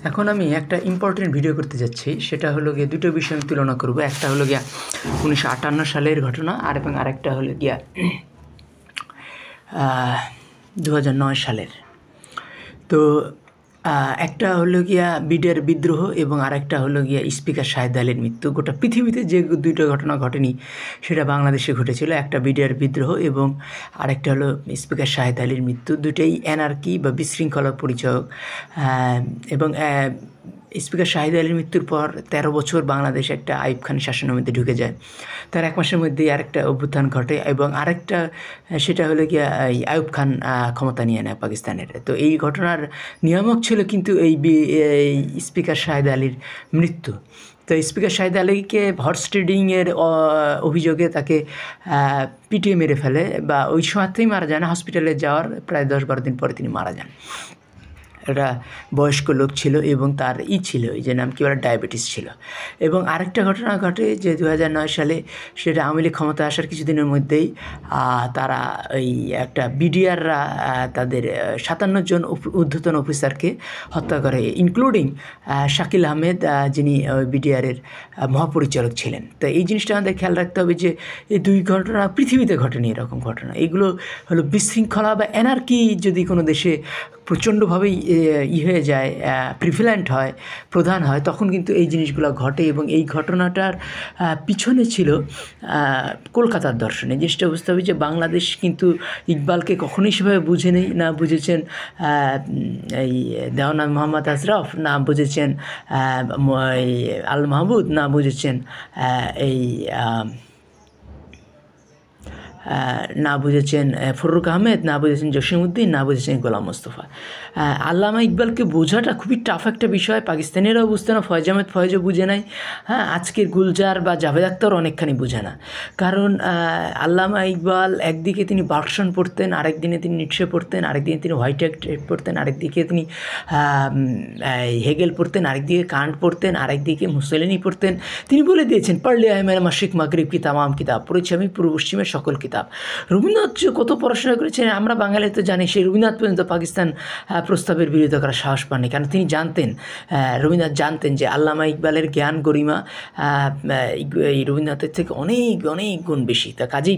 এখন আমি একটা ইম্পর্টেন্ট ভিডিও করতে যাচ্ছি, সেটা হলো গিয়ে দুটো বিষয় আমি তুলনা করব। একটা হলো গিয়া 1958 সালের ঘটনা এবং আরেকটা হলো গিয়া 2009 সালের। তো একটা হলো গিয়া বিডের বিদ্রোহ এবং আরেকটা হলো গিয়া স্পিকার শাহেদ আলীর মৃত্যু। গোটা পৃথিবীতে যে দুটো ঘটনা ঘটেনি সেটা বাংলাদেশে ঘটেছিল, একটা বিডের বিদ্রোহ এবং আরেকটা হলো স্পিকার শাহেদ আলীর মৃত্যু। দুটোই অ্যানার্কি বা বিশৃঙ্খলার পরিচয়ক। এবং স্পিকার শাহেদ আলীর মৃত্যুর পর 13 বছর বাংলাদেশ একটা আইয়ুব খান শাসনের মধ্যে ঢুকে যায়। তার 1 মাসের মধ্যেই আরেকটা অভ্যুত্থান ঘটে এবং আরেকটা সেটা হলো গিয়া আইয়ুব খান ক্ষমতা নিয়ে নেয় পাকিস্তানের। তো এই ঘটনার নিয়ামক ছিল কিন্তু এই স্পিকার শাহেদ আলীর মৃত্যু। তো স্পিকার শাহেদ আলীকে হর্স ট্রেডিংয়ের অভিযোগে তাকে পিটিয়ে মেরে ফেলে, বা ওই সময়তেই মারা যান। হসপিটালে যাওয়ার প্রায় 10-12 দিন পরে তিনি মারা যান। একটা বয়স্ক লোক ছিল এবং তার ছিল এই যে নাম কি বলে ডায়াবেটিস ছিল। এবং আরেকটা ঘটনা ঘটে যে 2009 সালে, সেটা আওয়ামী লীগ ক্ষমতা আসার কিছুদিনের মধ্যেই তারা ওই একটা বিডিআররা তাদের 57 জন ঊর্ধ্বতন অফিসারকে হত্যা করে, ইনক্লুডিং শাকিল আহমেদ, যিনি বিডিআরের মহাপরিচালক ছিলেন। তো এই জিনিসটা আমাদের খেয়াল রাখতে হবে যে এই দুই ঘটনা পৃথিবীতে ঘটেনি এরকম ঘটনা। এগুলো হলো বিশৃঙ্খলা বা অ্যানার্কি যদি কোনো দেশে প্রচণ্ডভাবেই হয়ে যায়, প্রিভ্যালেন্ট হয়, প্রধান হয়, তখন কিন্তু এই জিনিসগুলো ঘটে। এবং এই ঘটনাটার পিছনে ছিল কলকাতার দর্শন। এই জিনিসটা বুঝতে হবে যে বাংলাদেশ কিন্তু ইকবালকে কখনোই সেভাবে বুঝে নেই, না বুঝেছেন এই দেওয়ানা মোহাম্মদ আশরাফ, না বুঝেছেন আল মাহমুদ, না বুঝেছেন এই না বুঝেছেন ফররুখ আহমেদ, না বুঝেছেন জসিমউদ্দিন, না বুঝেছেন গোলাম মোস্তফা। আল্লামা ইকবালকে বোঝাটা খুবই টাফ একটা বিষয়। পাকিস্তানিরাও বুঝতে না, ফয়েজ আহমেদ ফয়েজও বুঝে নাই, আজকের গুলজার বা জাভেদ আখতার অনেকখানি বুঝে না। কারণ আল্লামা ইকবাল একদিকে তিনি বার্কসন পড়তেন, আরেক দিনে তিনি নিটশে পড়তেন, আরেকদিনে তিনি হোয়াইট পড়তেন, আরেকদিকে তিনি হেগেল পড়তেন, আরেকদিকে কান্ট পড়তেন, আরেকদিকে মুসলিনি পড়তেন। তিনি বলে দিয়েছেন, পড়লে মেরা মাশরিক মাগরিব কি তামাম কিতাব, পড়েছি আমি পূর্ব পশ্চিমের সকল কিতাব। রবীন্দ্রনাথ যে কত পড়াশোনা করেছেন আমরা বাঙালি তো জানি, সেই রবীন্দ্রনাথ পর্যন্ত পাকিস্তান প্রস্তাবের বিরোধিতা করার সাহস পাননি। কারণ তিনি জানতেন, রবীন্দ্রনাথ জানতেন যে আল্লামা ইকবালের জ্ঞান গরিমা এই রবীন্দ্রনাথের থেকে অনেক অনেক গুণ বেশি। তা কাজেই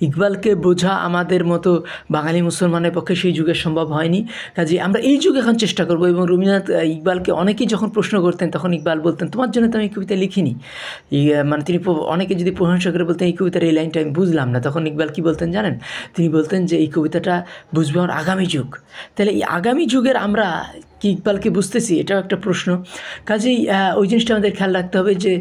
ইকবালকে বোঝা আমাদের মতো বাঙালি মুসলমানের পক্ষে সেই যুগে সম্ভব হয়নি। কাজে আমরা এই যুগে এখন চেষ্টা করব। এবং রবীন্দ্রনাথ ইকবালকে অনেকেই যখন প্রশ্ন করতেন তখন ইকবাল বলতেন, তোমার জন্য তো আমি কবিতা লিখিনি। মানে তিনি অনেকে যদি প্রশংসা করে বলতেন এই কবিতার এই লাইনটা আমি বুঝলাম না, তখন ইকবাল কী বলতেন জানেন? তিনি বলতেন যে এই কবিতাটা বুঝবে আমার আগামী যুগ। তাহলে এই আগামী যুগের আমরা কি ইকবালকে বুঝতেছি? এটাও একটা প্রশ্ন। কাজেই ওই জিনিসটা আমাদের খেয়াল রাখতে হবে যে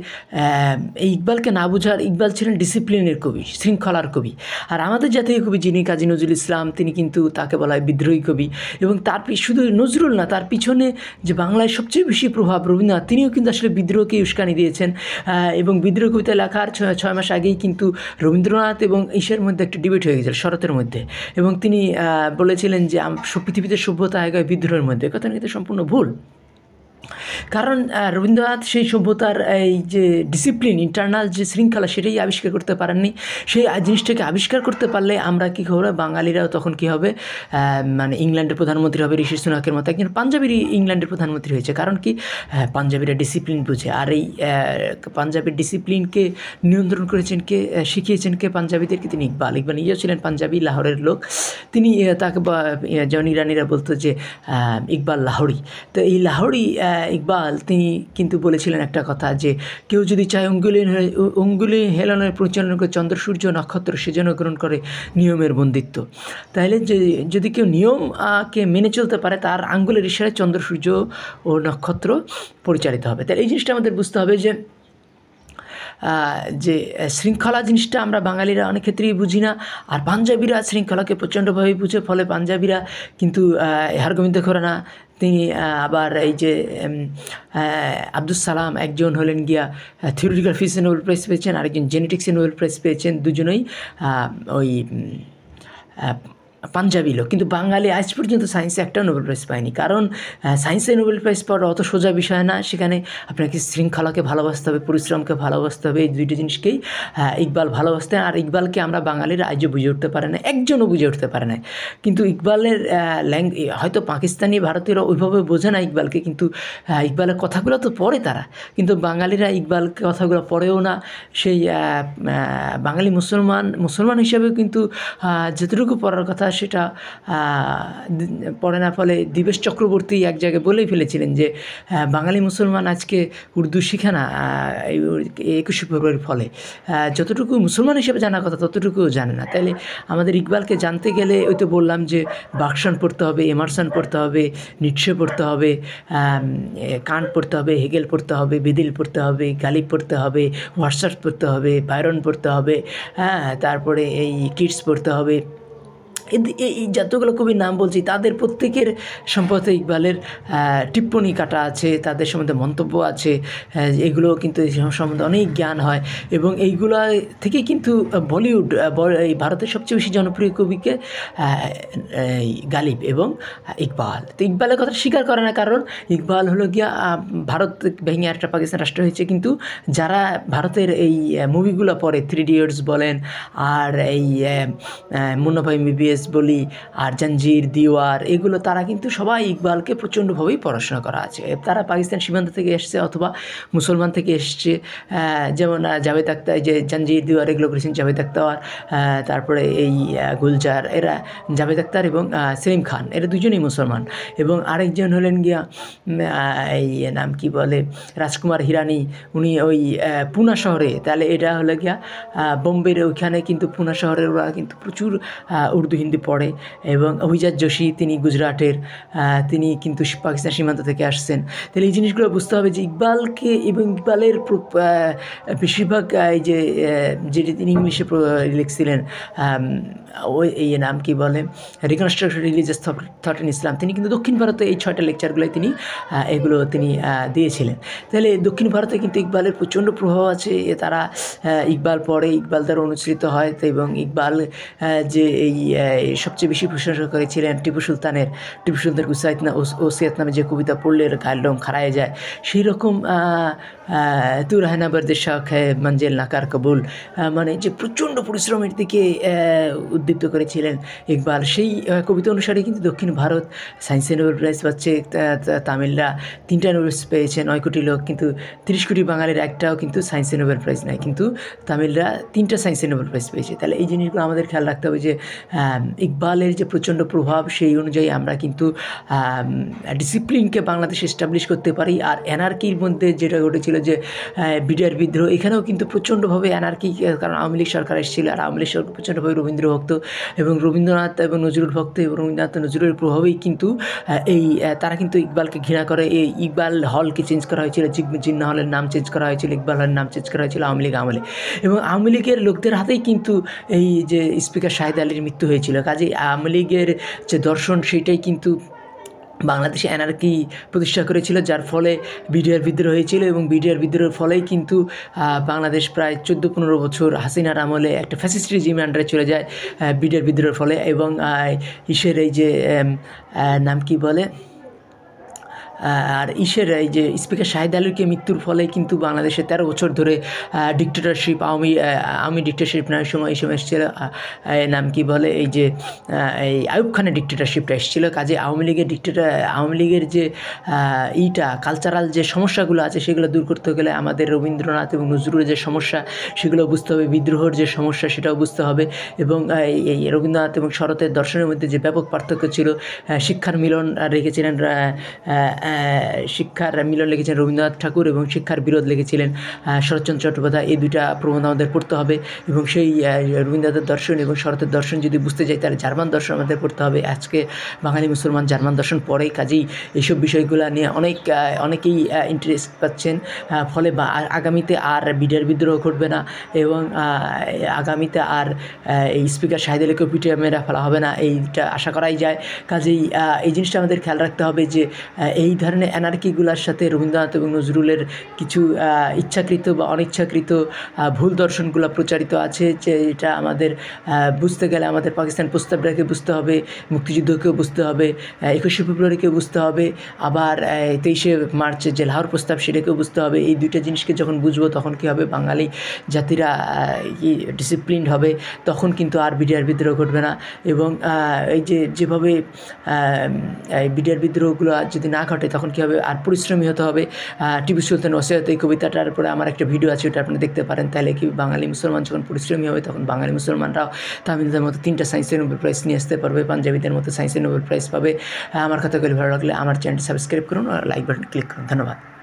এই ইকবালকে না বোঝার, ইকবাল ছিলেন ডিসিপ্লিনের কবি, শৃঙ্খলার কবি। আর আমাদের জাতীয় কবি যিনি কাজী নজরুল ইসলাম, তিনি কিন্তু তাকে বলা হয় বিদ্রোহী কবি। এবং তার শুধু নজরুল না, তার পিছনে যে বাংলায় সবচেয়ে বেশি প্রভাব রবীন্দ্রনাথ, তিনিও কিন্তু আসলে বিদ্রোহকে উস্কানি দিয়েছেন। এবং বিদ্রোহ কবিতা লেখার 6 মাস আগেই কিন্তু রবীন্দ্রনাথ এবং ঈশের মধ্যে একটা ডিবেট হয়ে গেছিল, শরতের মধ্যে। এবং তিনি বলেছিলেন যে পৃথিবীতে সভ্যতা আগে বিদ্রোহের মধ্যে। কথা কিন্তু সম্পূর্ণ ভুল। কারণ রবীন্দ্রনাথ সেই সভ্যতার এই যে ডিসিপ্লিন, ইন্টারনাল যে শৃঙ্খলা, সেটাই আবিষ্কার করতে পারেননি। সেই জিনিসটাকে আবিষ্কার করতে পারলে আমরা কী হবে, বাঙালিরাও তখন কী হবে, মানে ইংল্যান্ডের প্রধানমন্ত্রী হবে ঋষি সুনাকের মতো। একজন পাঞ্জাবির ইংল্যান্ডের প্রধানমন্ত্রী হয়েছে। কারণ কি, পাঞ্জাবিরা ডিসিপ্লিন বুঝে। আর এই পাঞ্জাবের ডিসিপ্লিনকে নিয়ন্ত্রণ করেছেন কে, শিখিয়েছেন কে পাঞ্জাবিদেরকে? তিনি ইকবাল। ইকবাল নিজেও ছিলেন পাঞ্জাবি, লাহোরের লোক। তিনি তাকে যেমন ইরানিরা বলতো যে ইকবাল লাহোরি। তো এই লাহোরি ইকবাল তিনি কিন্তু বলেছিলেন একটা কথা, যে কেউ যদি চায় অঙ্গুলি হেলনের পরিচালনা করে চন্দ্র সূর্য নক্ষত্র, সেজন্য গ্রহণ করে নিয়মের বন্দিত্ব। তাহলে যদি কেউ নিয়মকে মেনে চলতে পারে, তার আঙ্গুলের ইশারায় চন্দ্র সূর্য ও নক্ষত্র পরিচালিত হবে। তাহলে এই জিনিসটা আমাদের বুঝতে হবে যে শৃঙ্খলা জিনিসটা আমরা বাঙালিরা অনেক ক্ষেত্রেই বুঝি না। আর পাঞ্জাবিরা শৃঙ্খলাকে প্রচণ্ডভাবে বুঝে, ফলে পাঞ্জাবিরা কিন্তু হারগোবিন্দ খুরানা, তিনি আবার এই যে আব্দুস সালাম, একজন হলেন গিয়া থিওরিটিক্যাল ফিজিক্সে নোবেল প্রাইজ পেয়েছেন, আরেকজন জেনেটিক্সে নোবেল প্রাইজ পেয়েছেন। দুজনেই ওই পাঞ্জাবি লোক, কিন্তু বাঙালি আজ পর্যন্ত সায়েন্সে একটা নোবেল প্রাইজ পায়নি। কারণ সায়েন্সে নোবেল প্রাইজ পাওয়াটা অত সোজা বিষয় না, সেখানে আপনাকে শৃঙ্খলাকে ভালোবাসতে হবে, পরিশ্রমকে ভালোবাসতে হবে, এই দুইটি জিনিসকেই ইকবাল ভালোবাসতেন। আর ইকবালকে আমরা বাঙালিরা আজও বুঝে উঠতে পারে না, একজনও বুঝে উঠতে পারে না। কিন্তু ইকবালের হয়তো পাকিস্তানি ভারতীয়রা ওইভাবে বোঝে না ইকবালকে, কিন্তু ইকবালের কথাগুলো তো পড়ে তারা, কিন্তু বাঙালিরা ইকবাল কথাগুলো পড়েও না। সেই বাঙালি মুসলমান হিসাবেও কিন্তু যতটুকু পড়ার কথা সেটা পড়ে না। ফলে দিবেশ চক্রবর্তী এক জায়গায় বলেই ফেলেছিলেন যে বাঙালি মুসলমান আজকে উর্দু শিখে না 21শে ফেব্রুয়ারির ফলে, যতটুকু মুসলমান হিসেবে জানার কথা ততটুকুও জানে না। তাইলে আমাদের ইকবালকে জানতে গেলে ওই তো বললাম যে বার্গসন পড়তে হবে, এমারসন পড়তে হবে, নিটশে পড়তে হবে, কান্ট পড়তে হবে, হেগেল পড়তে হবে, বেদিল পড়তে হবে, গালিব পড়তে হবে, ওয়ার্ডসওয়ার্থ পড়তে হবে, বায়রন পড়তে হবে, তারপরে এই কিটস পড়তে হবে। এই যতগুলো কবির নাম বলছি তাদের প্রত্যেকের সম্পর্কে ইকবালের টিপ্পনী কাটা আছে, তাদের সম্বন্ধে মন্তব্য আছে, এগুলো কিন্তু এই সম্বন্ধে অনেক জ্ঞান হয়। এবং এইগুলো থেকেই কিন্তু বলিউড এই ভারতের সবচেয়ে বেশি জনপ্রিয় কবিকে গালিব এবং ইকবাল। তো ইকবালের কথা স্বীকার করে না, কারণ ইকবাল হলো গিয়া ভারত ভেঙে একটা পাকিস্তান রাষ্ট্র হয়েছে, কিন্তু যারা ভারতের এই মুভিগুলো পড়ে, 3 ইডিয়টস বলেন, আর এই মুন্না ভাই MBBS বলি, আর জঞ্জির, দিওয়ার, এগুলো তারা কিন্তু সবাই ইকবালকে প্রচণ্ডভাবেই পড়াশোনা করা আছে। তারা পাকিস্তান সীমান্ত থেকে এসছে অথবা মুসলমান থেকে এসছে। যেমন জাভেদ আখতার, যে জঞ্জির, দিওয়ার এগুলো করেছেন জাভেদ আখতার, তারপরে এই গুলজার, এরা জাভেদ আখতার এবং সেলিম খান, এরা দুজনেই মুসলমান। এবং আরেকজন হলেন গিয়া এই নাম কি বলে, রাজকুমার হিরানি, উনি ওই পুনা শহরে, তাহলে এটা হলো গিয়া বোম্বের ওইখানে, কিন্তু পুনা শহরের ওরা কিন্তু প্রচুর উর্দু হিন্দি পড়ে। এবং অভিজাত যোশী, তিনি গুজরাটের, তিনি কিন্তু পাকিস্তান সীমান্ত থেকে আসছেন। তাহলে এই জিনিসগুলো বুঝতে হবে যে ইকবালকে এবং ইকবালের বেশিরভাগ এই যেটি তিনি ইংলিশে লিখছিলেন, ওই এই নাম কি বলে, রিকনস্ট্রাকশন রিলিজিয়াস থট ইন ইসলাম, তিনি কিন্তু দক্ষিণ ভারতে এই 6টা লেকচারগুলোই তিনি এগুলো তিনি দিয়েছিলেন। তাহলে দক্ষিণ ভারতে কিন্তু ইকবালের প্রচণ্ড প্রভাব আছে। তারা ইকবাল পড়ে, ইকবাল দ্বারা অনুসৃত হয়। তো এবং ইকবাল যে এই সবচেয়ে বেশি প্রশংসা করেছিলেন টিপু সুলতানের ওসিয়াত নামে যে কবিতা পড়লে গায়ের রং খাড়ায় যায়, সেই রকম তু রহনা বর্দিশ শখ হ্যায় মঞ্জিল নাকার কবুল, মানে যে প্রচণ্ড পরিশ্রমের দিকে উদ্দীপ্ত করেছিলেন ইকবাল। সেই কবিতা অনুসারে কিন্তু দক্ষিণ ভারত সায়েন্সে নোবেল প্রাইজ পাচ্ছে। তামিলরা 3টা নোবেল পেয়েছে, 9 কোটি লোক, কিন্তু 30 কোটি বাঙালির একটাও কিন্তু সায়েন্সে নোবেল প্রাইজ নেয়, কিন্তু তামিলরা 3টা সায়েন্সে নোবেল প্রাইজ পেয়েছে। তাহলে এই জিনিসগুলো আমাদের খেয়াল রাখতে হবে যে ইকবালের যে প্রচণ্ড প্রভাব, সেই অনুযায়ী আমরা কিন্তু ডিসিপ্লিনকে বাংলাদেশে এস্টাবলিশ করতে পারি। আর অ্যানার্কির মধ্যে যেটা ঘটেছিল যে বিডিআর বিদ্রোহ, এখানেও কিন্তু প্রচণ্ডভাবে অ্যানার্কি, কারণ আওয়ামী লীগ সরকার এসেছিল, আর আওয়ামী লীগ সরকার প্রচণ্ডভাবে রবীন্দ্র ভক্ত এবং রবীন্দ্রনাথ এবং নজরুল ভক্ত, এবং রবীন্দ্রনাথ নজরুলের প্রভাবেই কিন্তু তারা কিন্তু ইকবালকে ঘৃণা করে। এই ইকবাল হলকে চেঞ্জ করা হয়েছিল, জিন্না হলের নাম চেঞ্জ করা হয়েছিল, ইকবাল হলের নাম চেঞ্জ করা হয়েছিল আওয়ামী লীগ আমলে। এবং আওয়ামী লীগের লোকদের হাতেই কিন্তু এই যে স্পিকার শাহেদ আলীর মৃত্যু হয়েছিল। কাজেই আওয়ামী লীগের যে দর্শন, সেইটাই কিন্তু বাংলাদেশে অ্যানার্কি প্রতিষ্ঠা করেছিল, যার ফলে বিডিআর বিদ্রোহ হয়েছিল। এবং বিডিআর বিদ্রোহের ফলেই কিন্তু বাংলাদেশ প্রায় 14-15 বছর হাসিনার আমলে একটা ফ্যাসিস্ট রেজিমের আন্ডারে চলে যায় বিডিআর বিদ্রোহের ফলে। এবং ইসের এই যে নাম কি বলে, আর এই যে স্পিকার শাহেদ আলীকে মৃত্যুর ফলে কিন্তু বাংলাদেশে 13 বছর ধরে ডিক্টেটরশিপ, আওয়ামী ডিক্টেটরশিপ নয়, এই সময় এসেছিল নাম কি বলে, এই যে এই আইয়ুব খানের ডিক্টেটরশিপটা এসেছিল। কাজে আওয়ামী লীগের যে কালচারাল যে সমস্যাগুলো আছে, সেগুলো দূর করতে গেলে আমাদের রবীন্দ্রনাথ এবং নজরুলের যে সমস্যা, সেগুলো বুঝতে হবে, বিদ্রোহের যে সমস্যা সেটাও বুঝতে হবে। এবং এই রবীন্দ্রনাথ এবং শরতের দর্শনের মধ্যে যে ব্যাপক পার্থক্য ছিল, শিক্ষার মিলন রেখেছিলেন লিখেছেন রবীন্দ্রনাথ ঠাকুর, এবং শিক্ষার বিরোধ লিখেছিলেন শরৎচন্দ্র চট্টোপাধ্যায়। এই 2টা প্রবন্ধ আমাদের পড়তে হবে। এবং সেই রবীন্দ্রনাথের দর্শন এবং শরতের দর্শন যদি বুঝতে চাই, তাহলে জার্মান দর্শন আমাদের পড়তে হবে। আজকে বাঙালি মুসলমান জার্মান দর্শন পড়ে, কাজেই এইসব বিষয়গুলো নিয়ে অনেকেই ইন্টারেস্ট পাচ্ছেন। ফলে আগামীতে আর বিডিআর বিদ্রোহ ঘটবে না, এবং আগামীতে আর এই স্পিকার শাহেদ আলীকেও পিটিয়ে মেরে ফেলা হবে না, এইটা আশা করাই যায়। কাজেই এই জিনিসটা আমাদের খেয়াল রাখতে হবে যে এই ধরনের অ্যানার্কিগুলোর সাথে রবীন্দ্রনাথ এবং নজরুলের কিছু ইচ্ছাকৃত বা অনিচ্ছাকৃত ভুল দর্শনগুলো প্রচারিত আছে, যে এটা আমাদের বুঝতে গেলে আমাদের পাকিস্তান প্রস্তাবটাকে বুঝতে হবে, মুক্তিযুদ্ধকেও বুঝতে হবে, 21শে ফেব্রুয়ারিকেও বুঝতে হবে, আবার 23শে মার্চের যে লাহোর প্রস্তাব সেটাকেও বুঝতে হবে। এই দুইটা জিনিসকে যখন বুঝবো তখন কী হবে, বাঙালি জাতিরা ডিসিপ্লিনড হবে, তখন কিন্তু আর বিডিআর বিদ্রোহ ঘটবে না। এবং এই যেভাবে বিডিআর বিদ্রোহগুলো যদি না ঘটে তখন কী হবে, আর পরিশ্রমী হতে হবে। টিপু সুলতান ওসিয়ত এই কবিতাটার উপরে আমার একটা ভিডিও আছে, ওটা আপনি দেখতে পারেন। তাহলে কি বাঙালি মুসলমান যখন পরিশ্রমী হবে তখন বাঙালি মুসলমানরাও তামিলদের মতো 3টা সায়েন্সের নোবেল প্রাইজ নিয়ে আসতে পারবে, পাঞ্জাবিদের মতো সায়েন্সের নোবেল প্রাইজ পাবে। আমার কথা ভালো লাগলে আমার চ্যানেলটি সাবস্ক্রাইব করুন আর লাইক বাটন ক্লিক করুন। ধন্যবাদ।